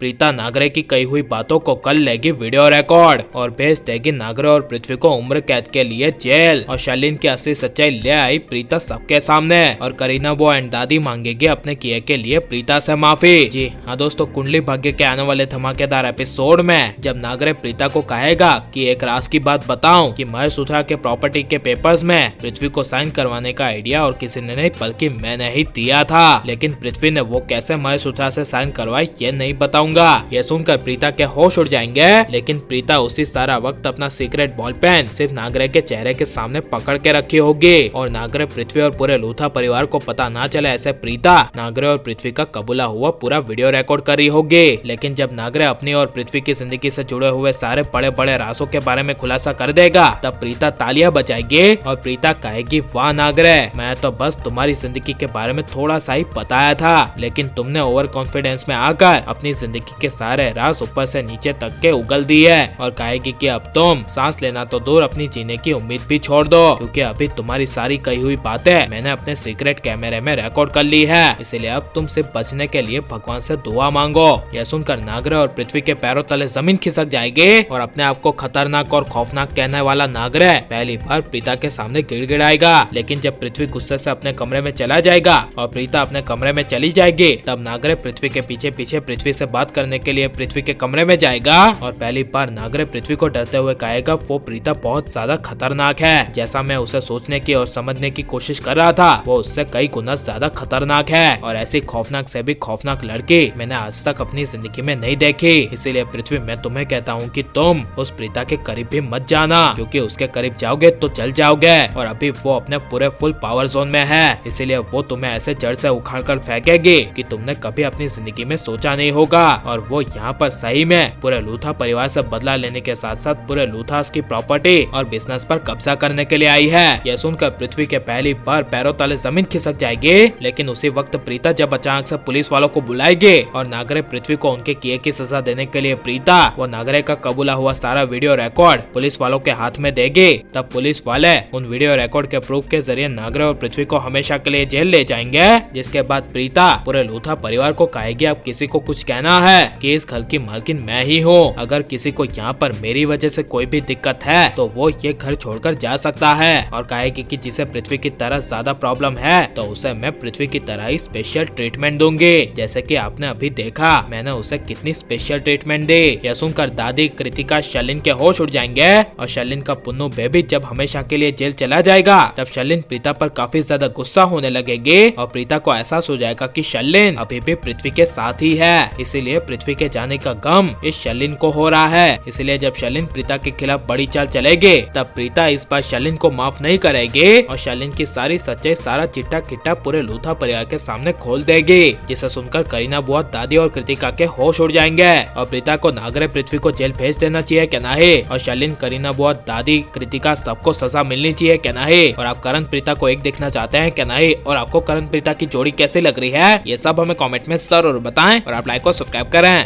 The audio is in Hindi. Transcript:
प्रीता नागरे की कही हुई बातों को कर लेगी वीडियो रिकॉर्ड और भेज देगी नागरे और पृथ्वी को उम्र कैद के लिए जेल। और शालीन की असली सच्चाई ले आई प्रीता सबके सामने और करीना बुआ एंड दादी मांगेगी अपने किए के लिए प्रीता से माफी। जी हाँ दोस्तों, कुंडली भाग्य के आने वाले धमाकेदार एपिसोड में जब नागरे प्रीता को कहेगा कि एक राज की बात बताऊं कि महेश उथरा के प्रॉपर्टी के पेपर्स में पृथ्वी को साइन करवाने का आइडिया और किसी ने नहीं बल्कि मैंने ही दिया था, लेकिन पृथ्वी ने वो कैसे महेश उथरा से साइन करवाई ये नहीं बताऊंगा। ये सुनकर प्रीता के होश उड़ जाएंगे, लेकिन प्रीता उसी सारा वक्त अपना सीक्रेट बॉल पेन सिर्फ नागरे के चेहरे के सामने पकड़ के रखी होगी और नागरे पृथ्वी और पूरे लूथा परिवार को पता ना चले ऐसे प्रीता नागरे और पृथ्वी का कबूला हुआ पूरा वीडियो रिकॉर्ड कर रही होगी। लेकिन जब नागरे अपनी और पृथ्वी की जिंदगी से जुड़े हुए सारे बड़े बड़े राजों के बारे में खुलासा कर देगा तब प्रीता तालियां बजाएगी और प्रीता कहेगी, वाह नागरे, मैं तो बस तुम्हारी जिंदगी के बारे में थोड़ा सा ही बताया था, लेकिन तुमने ओवर कॉन्फिडेंस में आकर अपनी जिंदगी के सारे राज ऊपर से नीचे तक के उगल दिए। और कहेगी कि अब तुम सांस लेना तो दूर अपनी जीने की उम्मीद भी छोड़ दो, क्योंकि अभी तुम्हारी सारी कही हुई बातें मैंने अपने सीक्रेट कैमरे में रिकॉर्ड कर ली है, इसलिए अब तुम सिर्फ बचने के लिए भगवान से दुआ मांगो। यह सुनकर नागरे और पृथ्वी के पैरों तले जमीन खिसक जाएगी और अपने आप को खतरनाक और खौफनाक कहने वाला नागरे पहली बार प्रीता के सामने गिड़गिड़ाएगा। लेकिन जब पृथ्वी गुस्से से अपने कमरे में चला जाएगा और प्रीता अपने कमरे में चली जाएगी तब नागरे पृथ्वी के पीछे पीछे पृथ्वी से बात करने के लिए पृथ्वी के कमरे में जाएगा और पहली बार नागरे पृथ्वी को डरते हुए कहेगा, वो प्रीता बहुत ज्यादा खतरनाक है, जैसा मैं उसे सोचने की और समझने की कोशिश कर रहा था वो उससे कई गुना ज्यादा खतरनाक है और ऐसी खौफनाक से भी खौफनाक लड़की मैंने आज तक अपनी जिंदगी में नहीं देखी। इसीलिए पृथ्वी मैं तुम्हें कहता हूँ कि तुम उस प्रीता के करीब भी मत जाना, क्योंकि उसके करीब जाओगे तो जल जाओगे और अभी वो अपने पूरे फुल पावर जोन में है, इसीलिए वो तुम्हें ऐसे जड़ से उखाड़ कर फेंकेगी कि तुमने कभी अपनी जिंदगी में सोचा नहीं होगा। और वो यहाँ पर सही में पूरे लूथा परिवार से बदला लेने के साथ साथ पूरे लूथास की प्रॉपर्टी और बिजनेस पर कब्जा करने के लिए आई है। यह सुनकर पृथ्वी के पहली बार पैरों तले जमीन खिसक जाएगी, लेकिन उसी वक्त प्रीता जब अचानक से पुलिस वालों को बुलाएगी और नागरे पृथ्वी को उनके किए की सजा देने के लिए प्रीता वो नागरे का कबूला हुआ सारा वीडियो रिकॉर्ड पुलिस वालों के हाथ में देगी, तब पुलिस वाले उन वीडियो रिकॉर्ड के प्रूफ के जरिए नागरे और पृथ्वी को हमेशा के लिए जेल ले जाएंगे। जिसके बाद प्रीता पूरे लूथा परिवार को कहेगी, अब किसी को कुछ कहना है कि इस घर की मालकिन मैं ही हूँ, अगर किसी को यहाँ पर मेरी वजह से कोई भी दिक्कत है तो वो ये घर छोड़कर जा सकता है। और कहेगी कि जिसे पृथ्वी की तरह ज्यादा प्रॉब्लम है तो उसे मैं पृथ्वी की तरह ही स्पेशल ट्रीटमेंट दूंगी, जैसे कि आपने अभी देखा मैंने उसे कितनी स्पेशल ट्रीटमेंट दी। यह सुनकर दादी कृतिका शालीन के होश उड़ जाएंगे और शालीन का पुन्नू बेबी जब हमेशा के लिए जेल चला जाएगा तब शालीन प्रीता पर काफी ज्यादा गुस्सा होने लगेगी और प्रीता को एहसास हो जाएगा कि शालीन अभी भी पृथ्वी के साथ ही है, इसीलिए पृथ्वी के जाने का गम इस शालीन को हो रहा है। इसलिए जब शालीन प्रीता के खिलाफ बड़ी चाल चलेगी तब प्रीता इस बार शालीन को माफ नहीं करेगी और शालीन की सारी सच्चाई सारा चिट्टा किट्टा पूरे लूथा परिवार के सामने खोल देगी, जिसे सुनकर करीना बुआ दादी और कृतिका के होश उड़ जाएंगे और प्रीता को नागरे पृथ्वी को जेल भेज देना चाहिए क्या नहीं, और शालीन करीना बुआ दादी कृतिका सबको सजा मिलनी चाहिए क्या नहीं, और आप करण प्रीता को एक देखना चाहते हैं क्या नहीं, और आपको करण प्रीता की जोड़ी कैसी लग रही है ये सब हमें कमेंट में जरूर बताएं और आप लाइक और सब्सक्राइब करें।